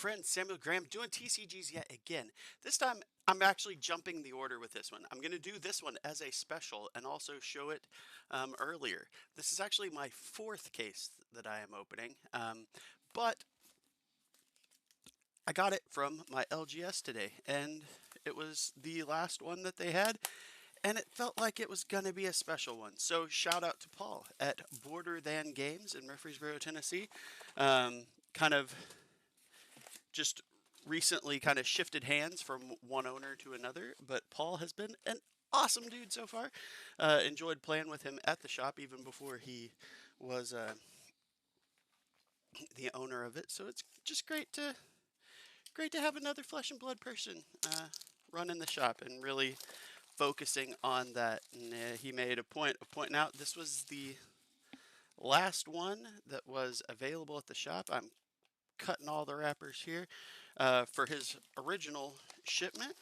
friend Samuel Graham doing TCGs yet again. This time I'm actually jumping the order with this one. I'm going to do this one as a special and also show it earlier. This is actually my fourth case that I am opening, but I got it from my LGS today, and it was the last one that they had, and it felt like it was going to be a special one. So shout out to Paul at Border Than Games in Murfreesboro, Tennessee. Kind of just recently kind of shifted hands from one owner to another, but Paul has been an awesome dude so far. Enjoyed playing with him at the shop even before he was the owner of it. So it's just great to have another flesh and blood person running the shop and really focusing on that. And he made a point of pointing out this was the last one that was available at the shop. I'm cutting all the wrappers here for his original shipment,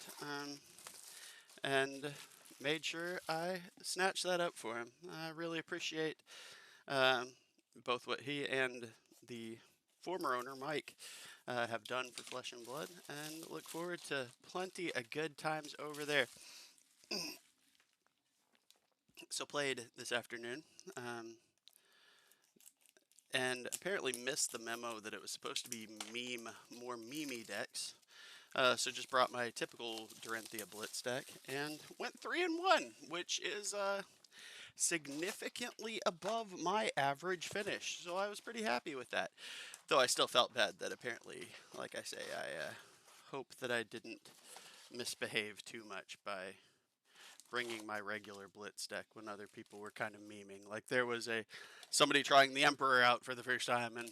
and made sure I snatched that up for him. I really appreciate both what he and the former owner Mike have done for Flesh and Blood, and look forward to plenty of good times over there. So played this afternoon, and apparently missed the memo that it was supposed to be more memey decks. So just brought my typical Dorinthia Blitz deck and went 3-1, which is significantly above my average finish. So I was pretty happy with that. Though I still felt bad that apparently, like I say, I hope that I didn't misbehave too much by bringing my regular Blitz deck when other people were kind of memeing. Like there was somebody trying the Emperor out for the first time, and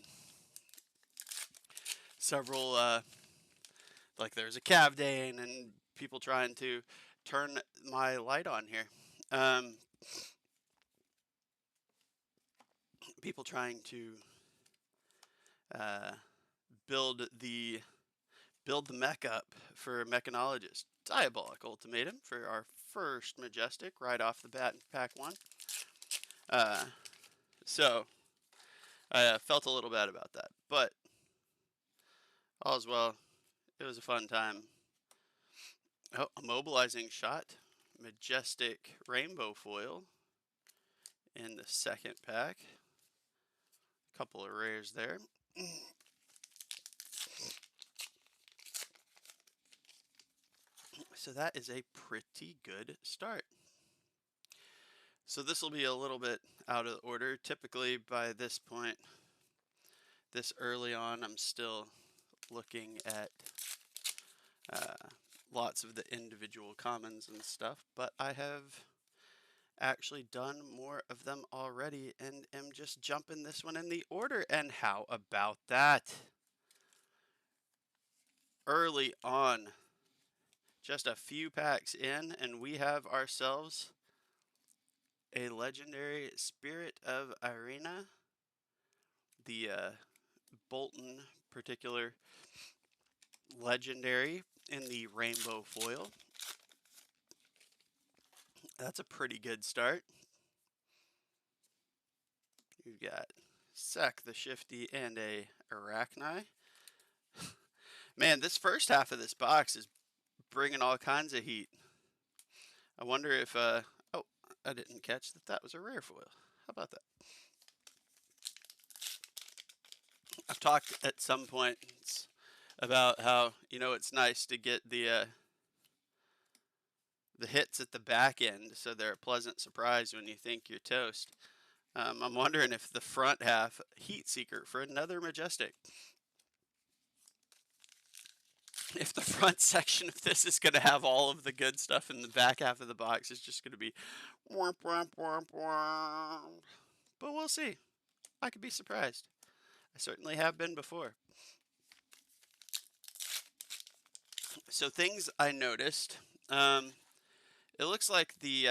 several like there's a Cavdane and people trying to turn my light on here. People trying to build the mech up for Mechanologist. Diabolic Ultimatum for our first Majestic right off the bat in Pack 1. So I felt a little bad about that, but all's well. It was a fun time. Oh, a mobilizing shot. Majestic Rainbow Foil in the second pack. A couple of rares there. So that is a pretty good start. So this will be a little bit out of order. Typically by this point, this early on, I'm still looking at lots of the individual commons and stuff, but I have actually done more of them already and am just jumping this one in the order. And how about that? Early on, just a few packs in, and we have ourselves a legendary Spirit of Irina, the Bolton particular legendary in the rainbow foil. That's a pretty good start. You've got Sek the Shifty and a Arachni. Man, this first half of this box is bringing all kinds of heat. I wonder if, oh, I didn't catch that was a rare foil. How about that? I've talked at some points about how, it's nice to get the hits at the back end so they're a pleasant surprise when you think you're toast. I'm wondering if the front half, Heat Seeker for another Majestic. If the front section of this is going to have all of the good stuff and the back half of the box is just going to be womp, womp, womp, womp. But we'll see. I could be surprised. I certainly have been before. So things I noticed. It looks like the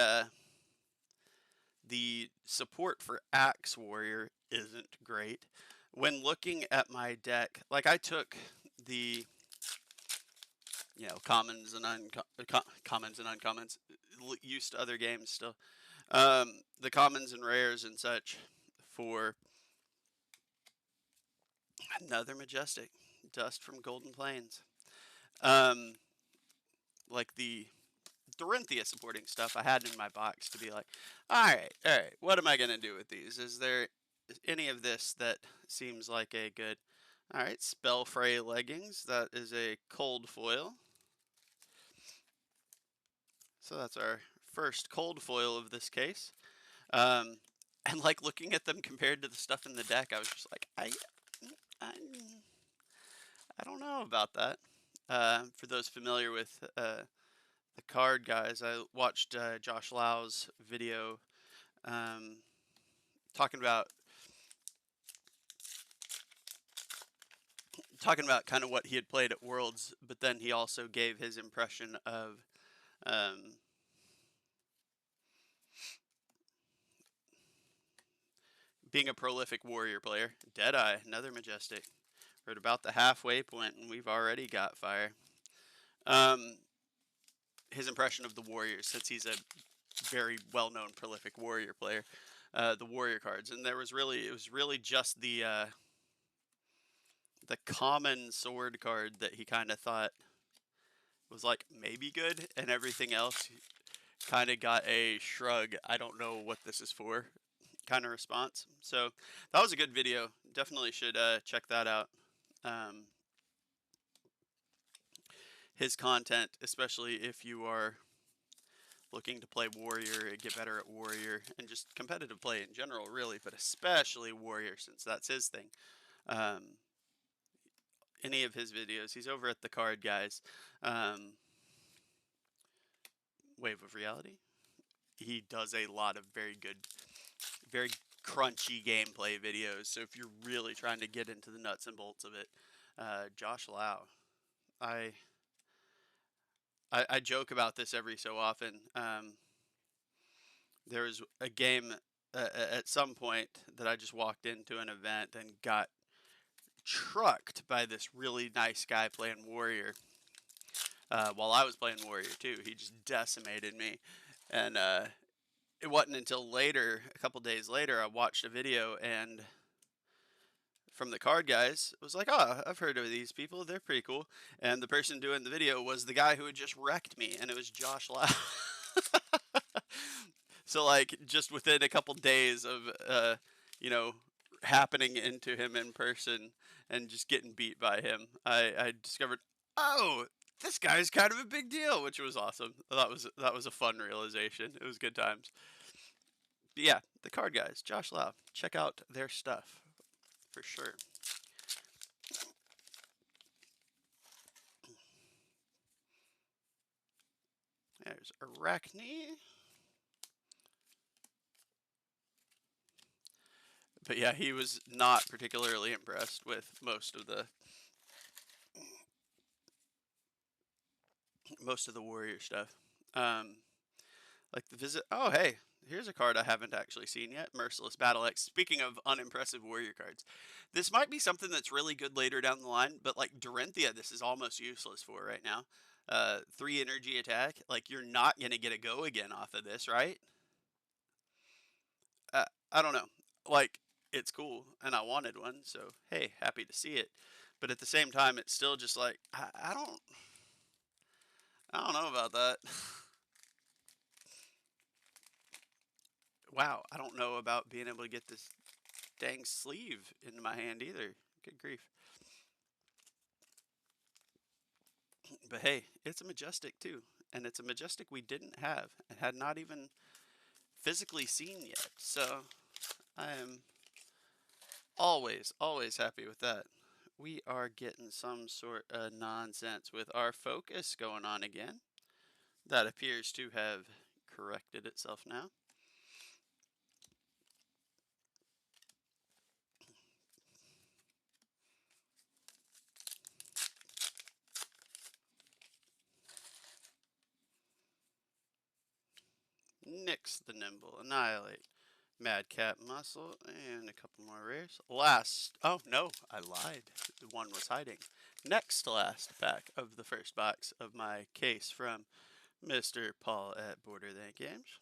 support for Axe Warrior isn't great. When looking at my deck, like I took the commons and uncommons, used to other games still. The commons and rares and such for another Majestic. Dust from Golden Plains. Like the Dorinthia supporting stuff I had in my box to be like, all right, what am I going to do with these? Is there any of this that seems like a good... All right, Spellfray Leggings. That is a cold foil. So that's our first cold foil of this case. And like looking at them compared to the stuff in the deck, I was just like, I don't know about that. For those familiar with the card guys, I watched Josh Lau's video talking about kind of what he had played at Worlds, but then he also gave his impression of being a prolific warrior player. Deadeye, another majestic. We're at about the halfway point, and we've already got fire. His impression of the warriors, since he's a very well-known prolific warrior player, the warrior cards, and it was really just the common sword card that he kind of thought was like maybe good, and everything else kind of got a shrug, I don't know what this is for kind of response. So that was a good video. Definitely should check that out. His content, especially if you are looking to play warrior, get better at warrior, and just competitive play in general, really, but especially warrior, since that's his thing. Any of his videos, he's over at the Card Guys. Wave of Reality. He does a lot of very good, very crunchy gameplay videos. So if you're really trying to get into the nuts and bolts of it, Josh Lau. I joke about this every so often. There was a game at some point that I just walked into an event and got trucked by this really nice guy playing Warrior. While I was playing Warrior too, he just decimated me. And it wasn't until later, a couple days later, I watched a video and from the Card Guys, it was like, oh, I've heard of these people. They're pretty cool. And the person doing the video was the guy who had just wrecked me, and it was Josh Lau. So, like, just within a couple days of, happening into him in person and just getting beat by him, I discovered, oh, this guy's kind of a big deal, which was awesome. That was a fun realization. It was good times. But yeah, the Card Guys, Josh Lau. Check out their stuff. For sure. There's Arachne. But yeah, he was not particularly impressed with most of the warrior stuff. Like the visit. Oh, hey, here's a card I haven't actually seen yet. Merciless Battle Axe. Speaking of unimpressive warrior cards, this might be something that's really good later down the line, but like Dorinthia, this is almost useless for right now. 3 energy attack. Like, you're not going to get a go again off of this, right? I don't know. Like, it's cool, and I wanted one, so hey, happy to see it. But at the same time, it's still just like, I don't know about that. Wow, I don't know about being able to get this dang sleeve into my hand either. Good grief. But hey, it's a majestic too, and it's a majestic we didn't have and had not even physically seen yet. So I am always happy with that. We are getting some sort of nonsense with our focus going on again. That appears to have corrected itself now. Nyx the Nimble, Annihilate, Madcap Muscle, and a couple more rares. Last, oh no, I lied. One was hiding. Next to last pack of the first box of my case from Mr. Paul at Border Than Games.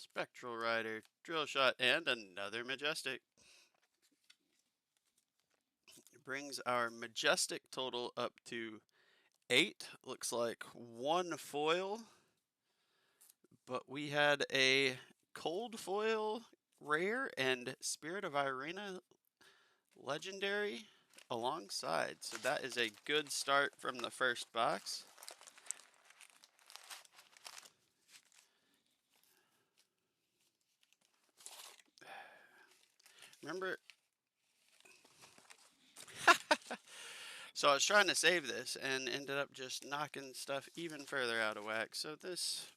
Spectral Rider, Drill Shot, and another Majestic. Brings our Majestic total up to 8. Looks like 1 foil, but we had a cold foil rare and Spirit of Irina legendary alongside. So that is a good start from the first box. Remember, so I was trying to save this and ended up just knocking stuff even further out of whack. So this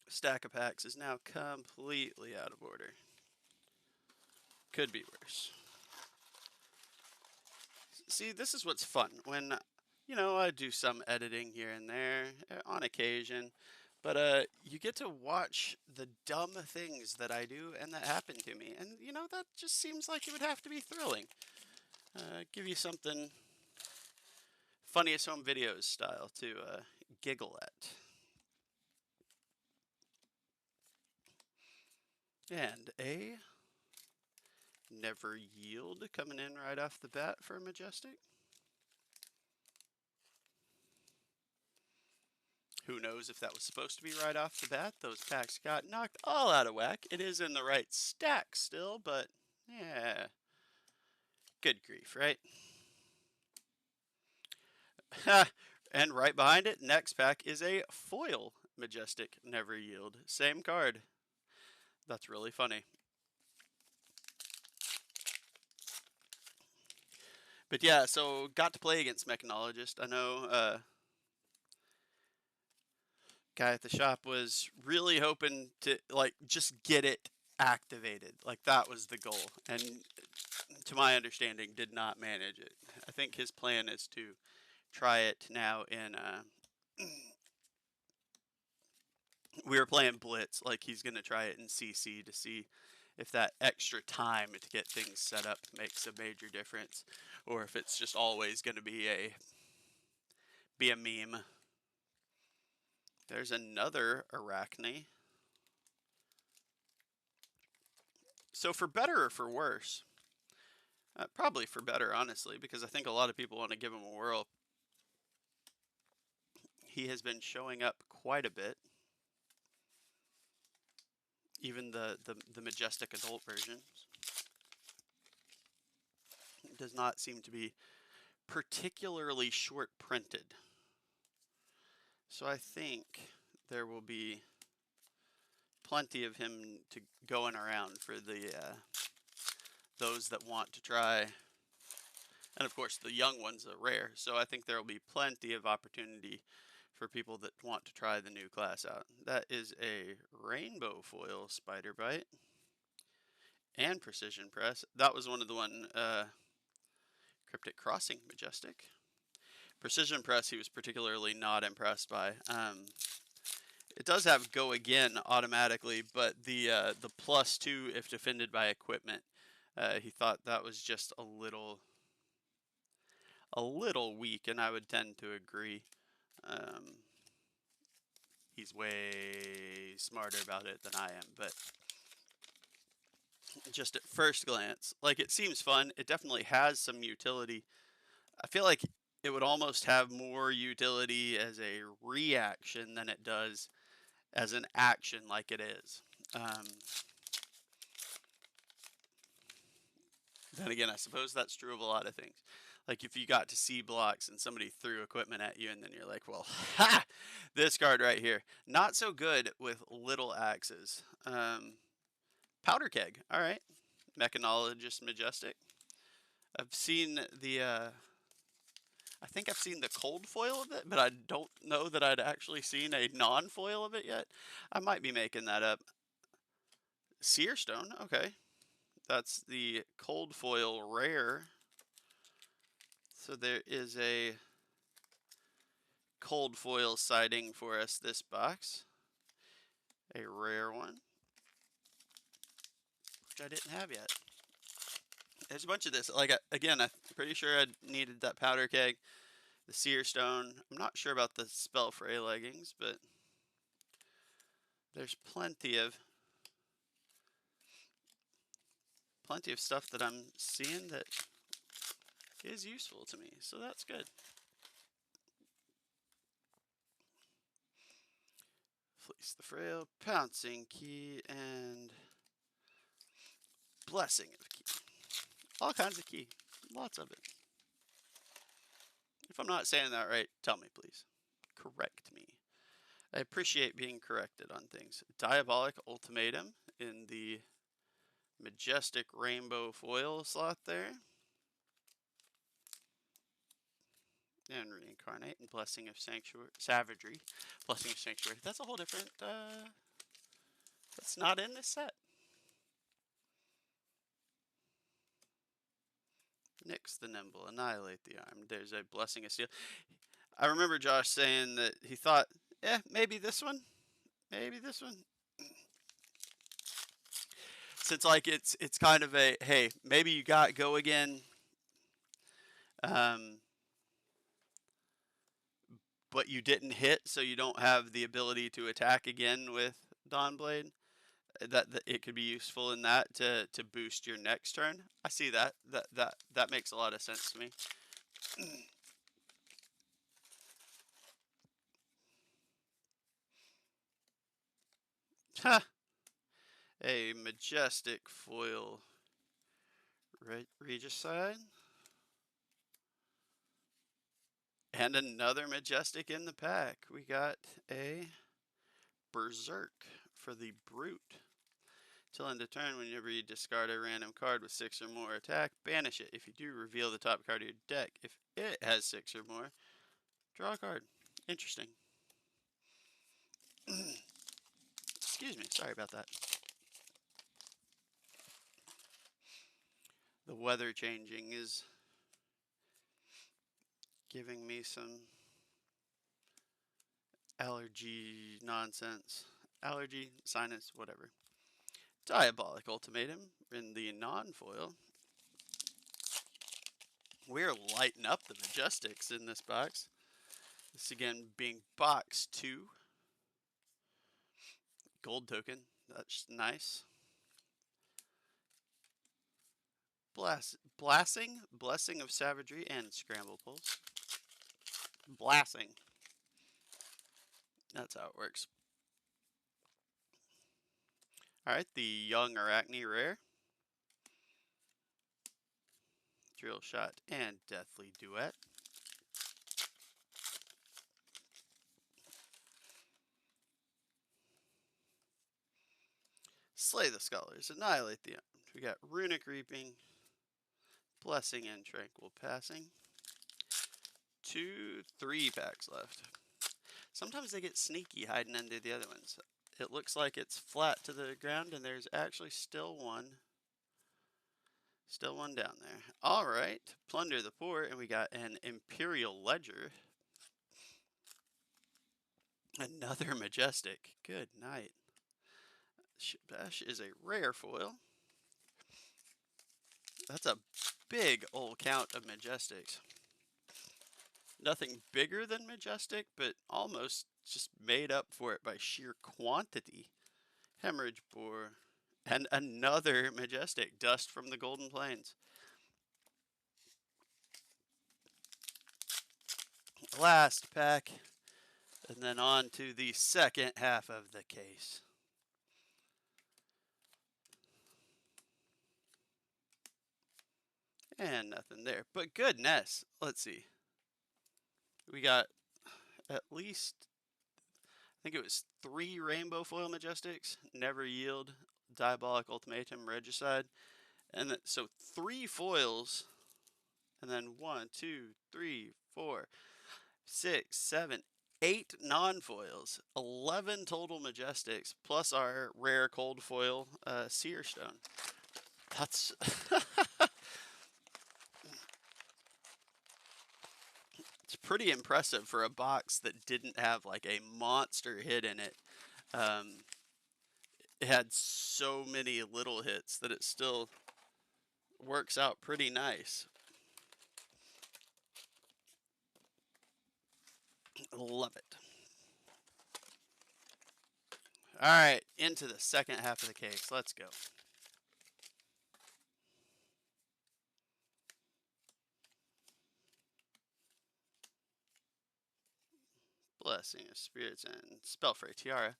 stack of packs is now completely out of order. Could be worse. See, this is what's fun when, you know, I do some editing here and there on occasion, but you get to watch the dumb things that I do and that happen to me, and you know, that just seems like it would have to be thrilling. Give you something funniest home videos style to giggle at. And a Never Yield coming in right off the bat for Majestic. Who knows if that was supposed to be right off the bat? Those packs got knocked all out of whack. It is in the right stack still, but yeah. Good grief, right? And right behind it, next pack is a foil Majestic Never Yield. Same card. That's really funny. But yeah, so got to play against Mechanologist. I know guy at the shop was really hoping to like just get it activated. Like that was the goal. And to my understanding, did not manage it. I think his plan is to try it now in we were playing Blitz, like he's going to try it in CC to see if that extra time to get things set up makes a major difference, or if it's just always going to be a meme. There's another Arachne. So for better or for worse, probably for better, honestly, because I think a lot of people want to give him a whirl. He has been showing up quite a bit. Even the Majestic adult version does not seem to be particularly short printed. So I think there will be plenty of him to going around for the those that want to try. And of course the young ones are rare, so I think there will be plenty of opportunity for people that want to try the new class out. That is a rainbow foil Spider Bite and Precision Press. That was one of the Cryptic Crossing Majestic. Precision Press he was particularly not impressed by. It does have Go Again automatically, but the +2 if defended by equipment, he thought that was just a little weak, and I would tend to agree. He's way smarter about it than I am, but just at first glance, like it seems fun. It definitely has some utility. I feel like it would almost have more utility as a reaction than it does as an action like it is. Then again, I suppose that's true of a lot of things. Like if you got to C blocks and somebody threw equipment at you and then you're like, well, ha! This card right here. Not so good with little axes. Powder Keg. All right. Mechanologist Majestic. I've seen the, I think I've seen the cold foil of it, but I don't know that I'd actually seen a non-foil of it yet. I might be making that up. Seer Stone. Okay. That's the cold foil rare. So there is a cold foil sighting for us this box. A rare one, which I didn't have yet. There's a bunch of this. Like, again, I'm pretty sure I needed that Powder Keg, the Seer Stone. I'm not sure about the Spell Fray leggings, but there's plenty of stuff that I'm seeing that is useful to me, so that's good. Fleece the Frail, Pouncing Key, and Blessing of Key. All kinds of key, lots of it. If I'm not saying that right, tell me please. Correct me. I appreciate being corrected on things. Diabolic Ultimatum in the majestic rainbow foil slot there. And Reincarnate and Blessing of Savagery. Blessing of Sanctuary. That's a whole different, that's not in this set. Nyx the Nimble, Annihilate the Arm. There's a Blessing of Steel. I remember Josh saying that he thought, maybe this one. Maybe this one. Since like it's kind of a, hey, maybe you got go again. But you didn't hit, so you don't have the ability to attack again with Dawnblade. That it could be useful in that to boost your next turn. I see that. That makes a lot of sense to me. Ha! A majestic foil Regicide. And another majestic in the pack. We got a Berserk for the Brute. Till end of turn, whenever you discard a random card with 6 or more attack, banish it. If you do, reveal the top card of your deck. If it has 6 or more, draw a card. Interesting. Excuse me, sorry about that. The weather changing is giving me some allergy nonsense. Allergy, sinus, whatever. Diabolic Ultimatum in the non-foil. We're lighting up the Majestics in this box. This again being box 2. Gold token, that's nice. Blessing of Savagery, and Scramble Pulse. Blasting. That's how it works. Alright, the Young Arachne Rare. Drill Shot and Deathly Duet. Slay the Scholars, Annihilate the Armed. We got Runic Reaping, Blessing and Tranquil Passing. 3 packs left. Sometimes they get sneaky hiding under the other ones. It looks like it's flat to the ground and there's actually still one. Still one down there. Alright, Plunder the Poor, and we got an Imperial Ledger. Another Majestic. Good night. Shabash is a rare foil. That's a big old count of Majestics. Nothing bigger than Majestic, but almost just made up for it by sheer quantity. Hemorrhage Boar. And another Majestic, Dust from the Golden Plains. Last pack, and then on to the second half of the case. And nothing there, but goodness, let's see. We got at least, I think it was 3 Rainbow Foil Majestics, Never Yield, Diabolic Ultimatum, Regicide, and so 3 foils, and then 1, 2, 3, 4, 6, 7, 8 non-foils, 11 total Majestics, plus our rare cold foil Seer Stone. That's it's pretty impressive for a box that didn't have like a monster hit in it. It had so many little hits that it still works out pretty nice. Love it. All right, into the second half of the case. Let's go. Blessing of Spirits and Spellfray Tiara,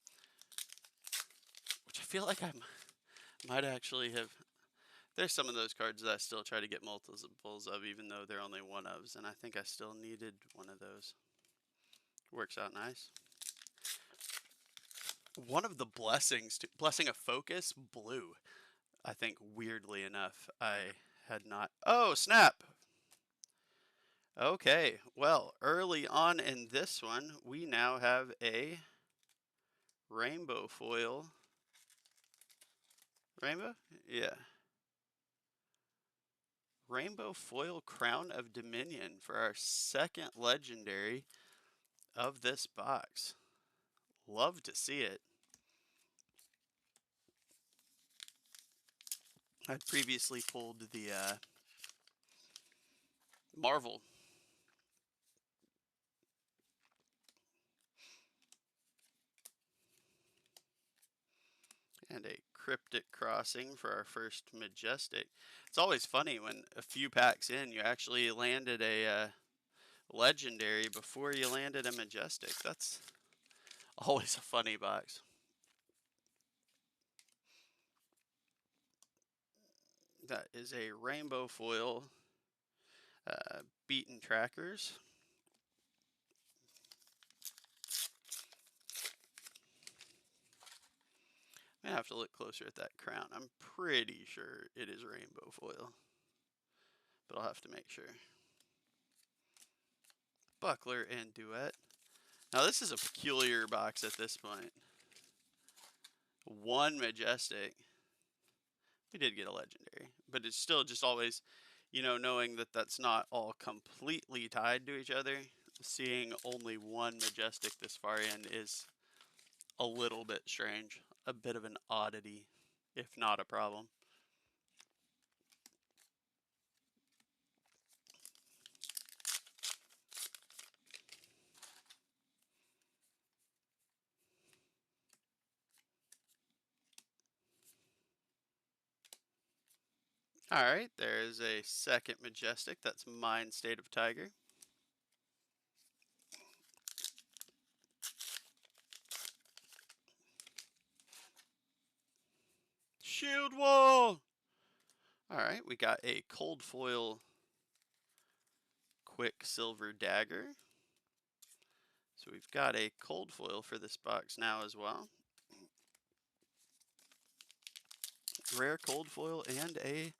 which I feel like I might actually have. There's some of those cards that I still try to get multiples of, even though they're only one ofs, and I think I still needed one of those. Works out nice. One of the blessings, Blessing of Focus, blue. I think weirdly enough, I had not. Oh, snap! Okay, well, early on in this one, we now have a rainbow foil. Rainbow? Yeah. Rainbow foil Crown of Dominion for our second legendary of this box. Love to see it. I'd previously pulled the Marvel. And a Cryptic Crossing for our first Majestic. It's always funny when a few packs in, you actually landed a legendary before you landed a Majestic. That's always a funny box. That is a rainbow foil Beaten Trackers. I have to look closer at that crown. I'm pretty sure it is rainbow foil, but I'll have to make sure. Buckler and Duet. Now this is a peculiar box at this point. One Majestic. We did get a legendary, but it's still just always, you know, knowing that that's not all completely tied to each other. Seeing only one Majestic this far in is a little bit strange, a bit of an oddity, if not a problem. Alright, there's a second Majestic. That's Mind State of Tiger. Shield Wall! Alright, we got a Cold Foil Quicksilver Dagger. So we've got a Cold Foil for this box now as well. Rare Cold Foil and a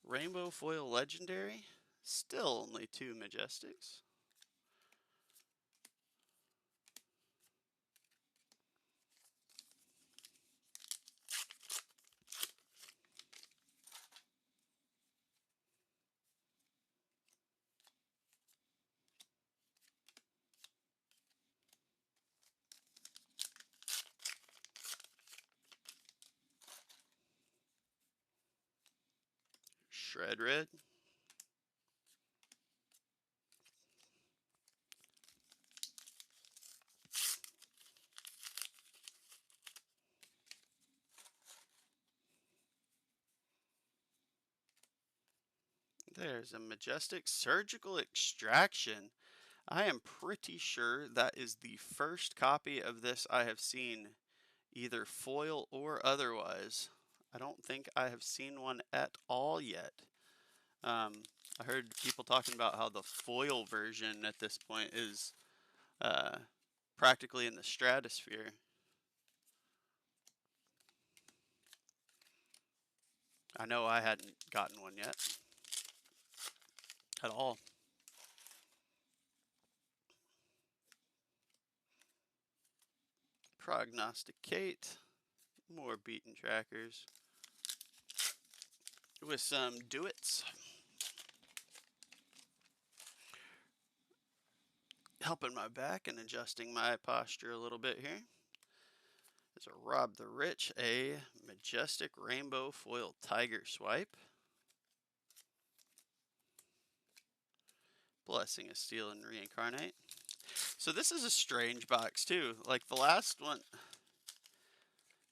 Rainbow Foil Legendary. Still only two Majestics. Shred Red. There's a Majestic Surgical Extraction. I am pretty sure that is the first copy of this I have seen, either foil or otherwise. I don't think I have seen one at all yet. I heard people talking about how the foil version at this point is practically in the stratosphere. I know I hadn't gotten one yet at all. Prognosticate. More Beaten Trackers. With some Duets. Helping my back and adjusting my posture a little bit here. There's a Rob the Rich, a Majestic Rainbow Foil Tiger Swipe. Blessing of Steel and Reincarnate. So this is a strange box too. Like the last one,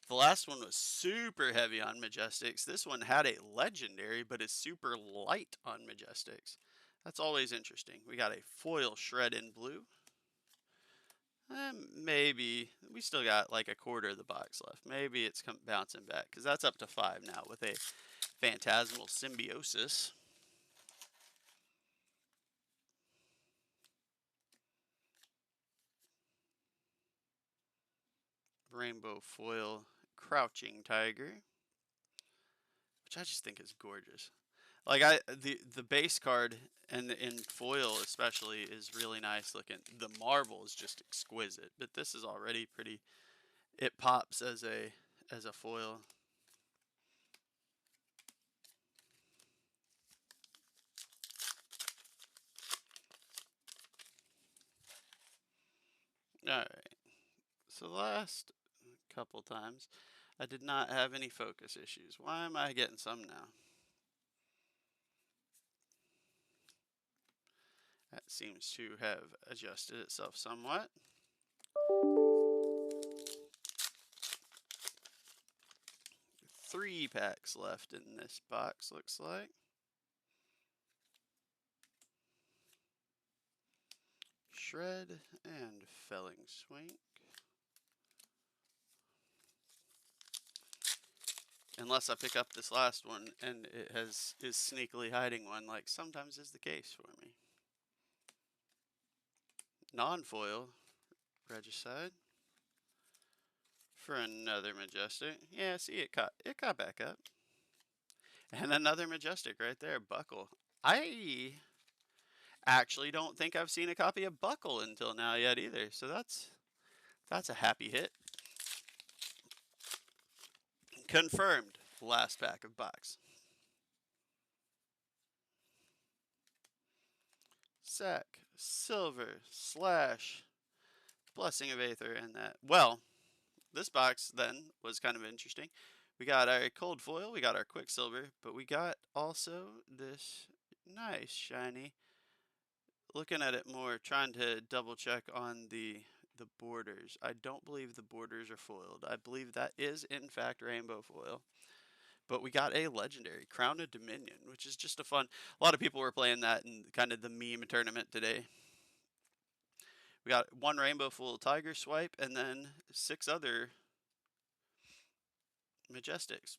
The last one was super heavy on Majestics. This one had a legendary, but is super light on Majestics. That's always interesting. We got a foil shred in blue. Maybe we still got like a quarter of the box left. Maybe it's bouncing back because that's up to 5 now with a Phantasmal Symbiosis. Rainbow foil Crouching Tiger, which I just think is gorgeous. Like the base card and in foil especially is really nice looking. The marble is just exquisite, but this is already pretty. It pops as a foil. All right. So the last couple times, I did not have any focus issues. Why am I getting some now? That seems to have adjusted itself somewhat. Three packs left in this box, looks like. Shred and Felling Swing. Unless I pick up this last one and it is sneakily hiding one, like sometimes is the case for me. Non-foil Regicide for another Majestic. Yeah, see, it caught back up. And another Majestic right there, Buckle. I actually don't think I've seen a copy of Buckle until now yet either, so that's a happy hit. Confirmed. Last pack of box. Sack, Silver, Slash, Blessing of Aether, and that. Well, this box then was kind of interesting. We got our cold foil, we got our Quicksilver, but we got also this nice shiny. Looking at it more, trying to double check on the borders. I don't believe the borders are foiled. I believe that is in fact rainbow foil. But we got a legendary, Crown of Dominion, which is just a fun. A lot of people were playing that in kind of the meme tournament today. We got one rainbow foil Tiger Swipe and then 6 other Majestics.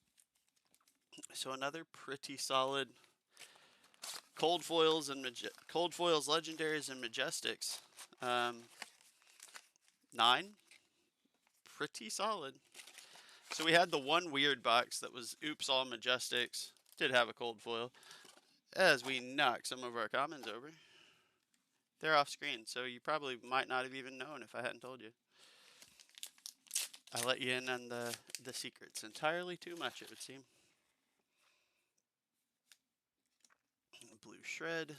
So another pretty solid cold foils and legendaries and Majestics. 9, pretty solid. So we had the one weird box that was oops all Majestics. Did have a cold foil. As we knock some of our commons over. They're off screen, so you probably might not have even known if I hadn't told you. I let you in on the secrets entirely too much, it would seem. Blue Shred.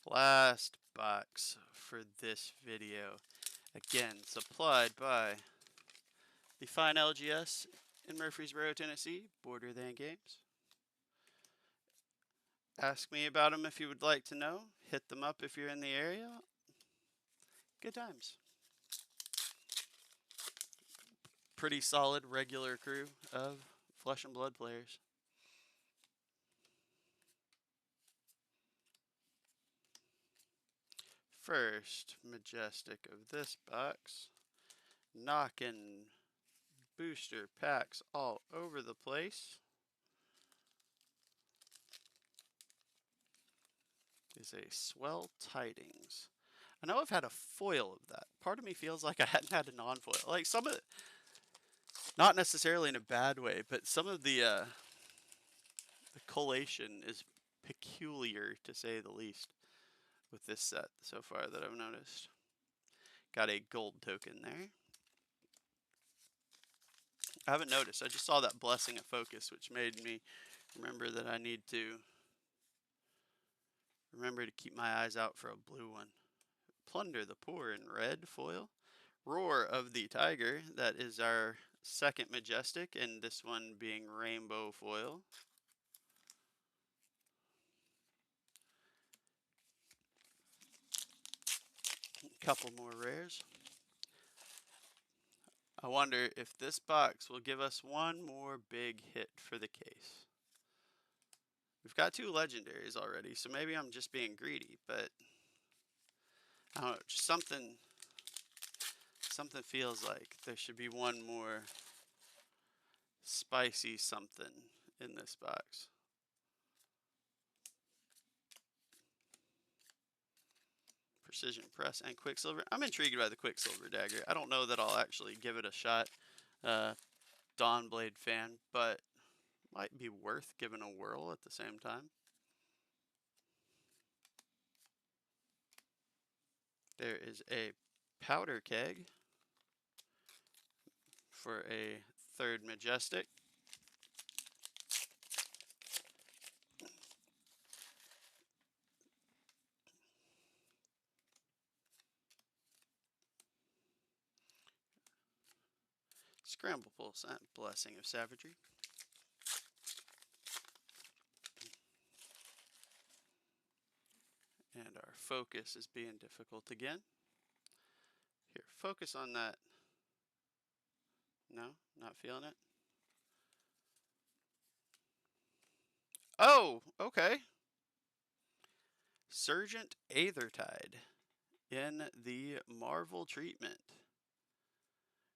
Last box for this video. Again, supplied by the fine LGS in Murfreesboro, Tennessee, Border Than Games. Ask me about them if you would like to know. Hit them up if you're in the area. Good times. Pretty solid regular crew of Flesh and Blood players. First Majestic of this box. Knocking booster packs all over the place. Is a Swell Tidings. I know I've had a foil of that. Part of me feels like I hadn't had a non-foil. Like some of it, not necessarily in a bad way, but some of the collation is peculiar to say the least with this set so far that I've noticed. Got a gold token there. I haven't noticed. I just saw that Blessing of Focus, which made me remember that I need to remember to keep my eyes out for a blue one. Plunder the Poor in red foil. Roar of the Tiger, that is our second Majestic, and this one being rainbow foil. Couple more rares. I wonder if this box will give us one more big hit for the case. We've got 2 legendaries already, so maybe I'm just being greedy, but I don't know, just something feels like there should be one more spicy something in this box. Precision Press and Quicksilver. I'm intrigued by the Quicksilver dagger. I don't know that I'll actually give it a shot. Dawnblade fan, but might be worth giving a whirl at the same time. There is a powder keg for a 3rd Majestic. Scramble Pulse and Blessing of Savagery. And our focus is being difficult again. Here, focus on that. No, not feeling it. Oh, okay. Sergeant Aethertide in the Marvel treatment,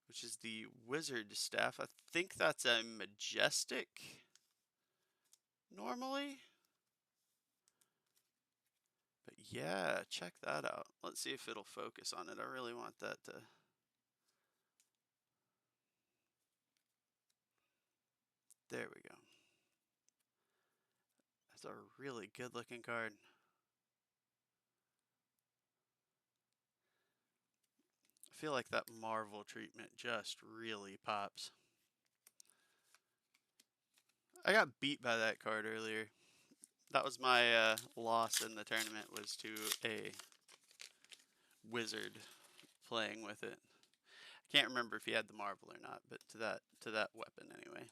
which is the Wizard Staff. I think that's a Majestic normally. But yeah, check that out. Let's see if it'll focus on it. I really want that to... There we go. That's a really good looking card. I feel like that Marvel treatment just really pops. I got beat by that card earlier. That was my loss in the tournament, was to a wizard playing with it. I can't remember if he had the Marvel or not, but to that weapon anyway.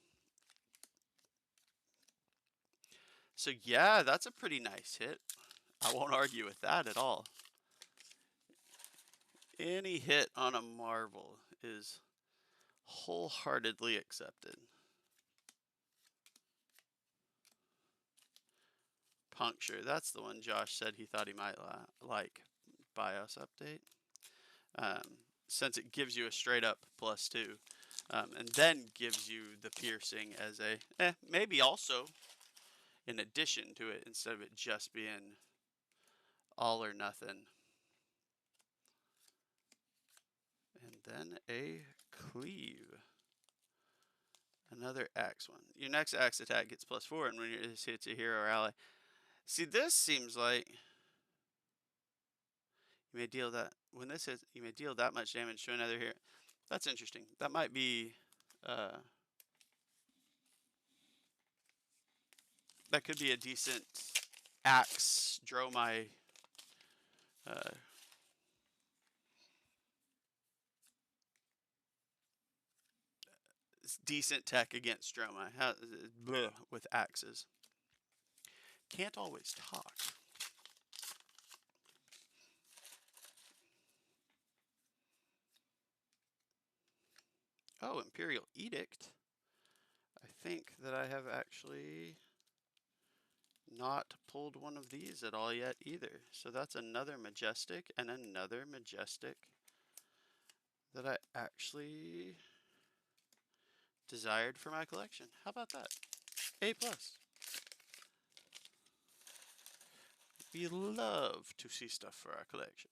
So yeah, that's a pretty nice hit. I won't argue with that at all. Any hit on a Marvel is wholeheartedly accepted. Puncture, that's the one Josh said he thought he might like. BIOS update. Since it gives you a straight up +2, and then gives you the piercing as a, maybe also in addition to it, instead of it just being all or nothing. And then a cleave. Another axe one. Your next axe attack gets +4, and when it hits a hero or ally. See, this seems like you may deal that when this hits, you may deal that much damage to another hero. That's interesting. That might be that could be a decent axe Dromai decent tech against Dromai with axes. Can't always talk. Oh, Imperial Edict. I think that I have actually not pulled one of these at all yet either. So that's another Majestic and another Majestic that I actually desired for my collection. How about that? A+. We love to see stuff for our collection.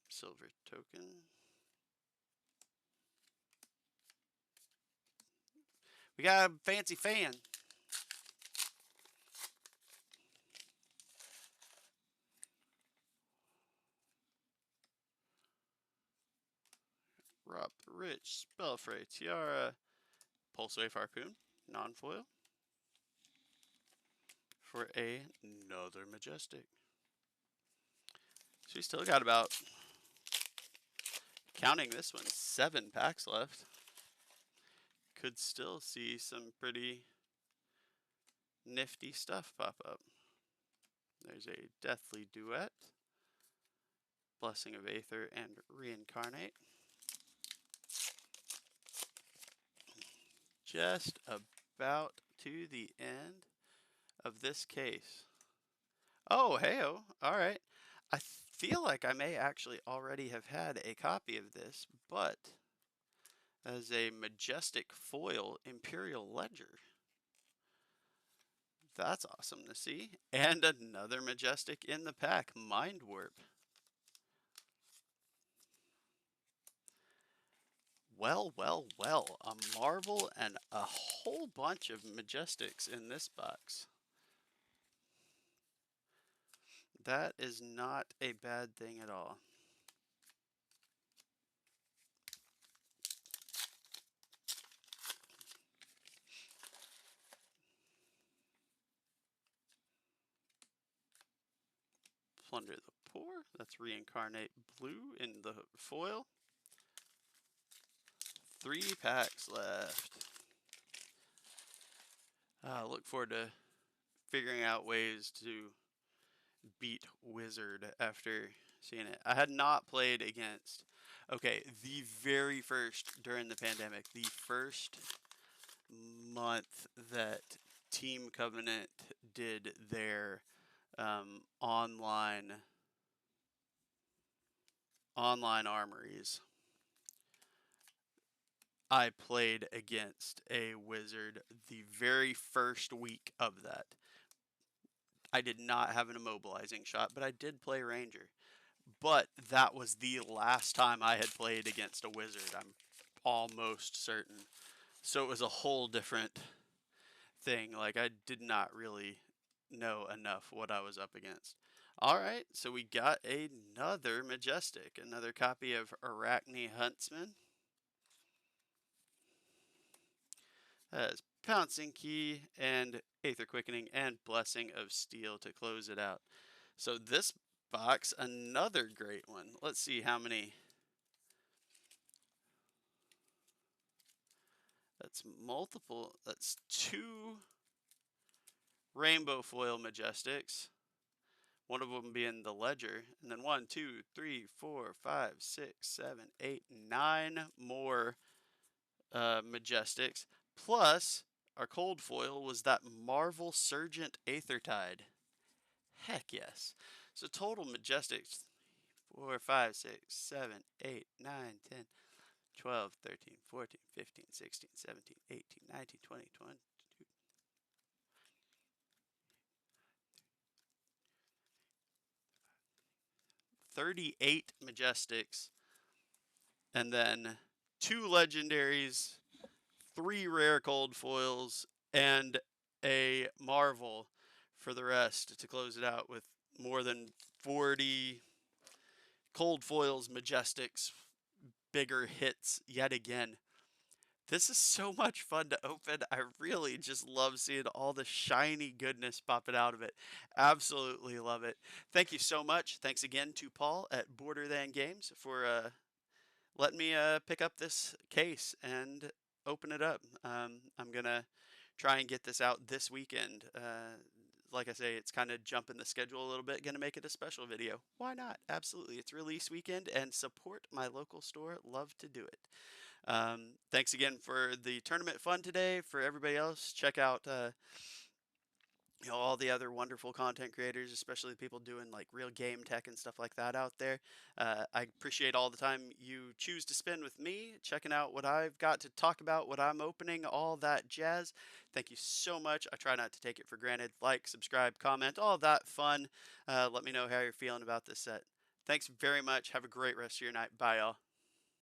Silver token. We got a fancy fan. Rob the Rich, Spellfray, Tiara, Pulse Wave Harpoon, non-foil. For another Majestic. So we still got about, counting this one, 7 packs left. Could still see some pretty nifty stuff pop up. There's a Deathly Duet, Blessing of Aether, and Reincarnate. just about to the end of this case. Oh, heyo. All right. I feel like I may actually already have had a copy of this, but as a majestic foil Imperial Ledger. That's awesome to see. And another majestic in the pack, Mind Warp. Well, well, well, a marvel and a whole bunch of majestics in this box. That is not a bad thing at all. Plunder the Poor. That's Reincarnate Blue in the foil. 3 packs left. Look forward to figuring out ways to beat Wizard after seeing it. I had not played against, okay, the very first, during the pandemic, the first month that Team Covenant did their online armories, I played against a Wizard the very first week of that. I did not have an immobilizing shot, but I did play Ranger. But that was the last time I had played against a Wizard, I'm almost certain. So it was a whole different thing. Like, I did not really know enough what I was up against. All right, so we got another majestic, another copy of Arachne Huntsman. Has Pouncing Key and Aether Quickening and Blessing of Steel to close it out. So this box, another great one. Let's see how many. That's multiple. That's 2 rainbow foil majestics. One of them being the Ledger, and then 1, 2, 3, 4, 5, 6, 7, 8, 9 more majestics. Plus, our cold foil was that Marvel Sergeant Aethertide. Heck yes. So total majestics 4, 5, 6, 7, 8, 9, 10, 12, 13, 14, 15, 16, 17, 18, 19, 20, 21, 38 majestics, and then 2 legendaries, 3 rare cold foils, and a Marvel for the rest to close it out with more than 40 cold foils, majestics, bigger hits yet again. This is so much fun to open. I really just love seeing all the shiny goodness popping out of it. Absolutely love it. Thank you so much. Thanks again to Paul at Border Than Games for letting me pick up this case and open it up. I'm going to try and get this out this weekend. Like I say, it's kind of jumping the schedule a little bit. Going to make it a special video. Why not? Absolutely. It's release weekend and support my local store. Love to do it. Thanks again for the tournament fun today. For everybody else, check out all the other wonderful content creators, especially the people doing like real game tech and stuff like that out there. I appreciate all the time you choose to spend with me, checking out what I've got to talk about, what I'm opening, all that jazz. Thank you so much. I try not to take it for granted. Like, subscribe, comment, all that fun. Let me know how you're feeling about this set. Thanks very much. Have a great rest of your night. Bye, y'all.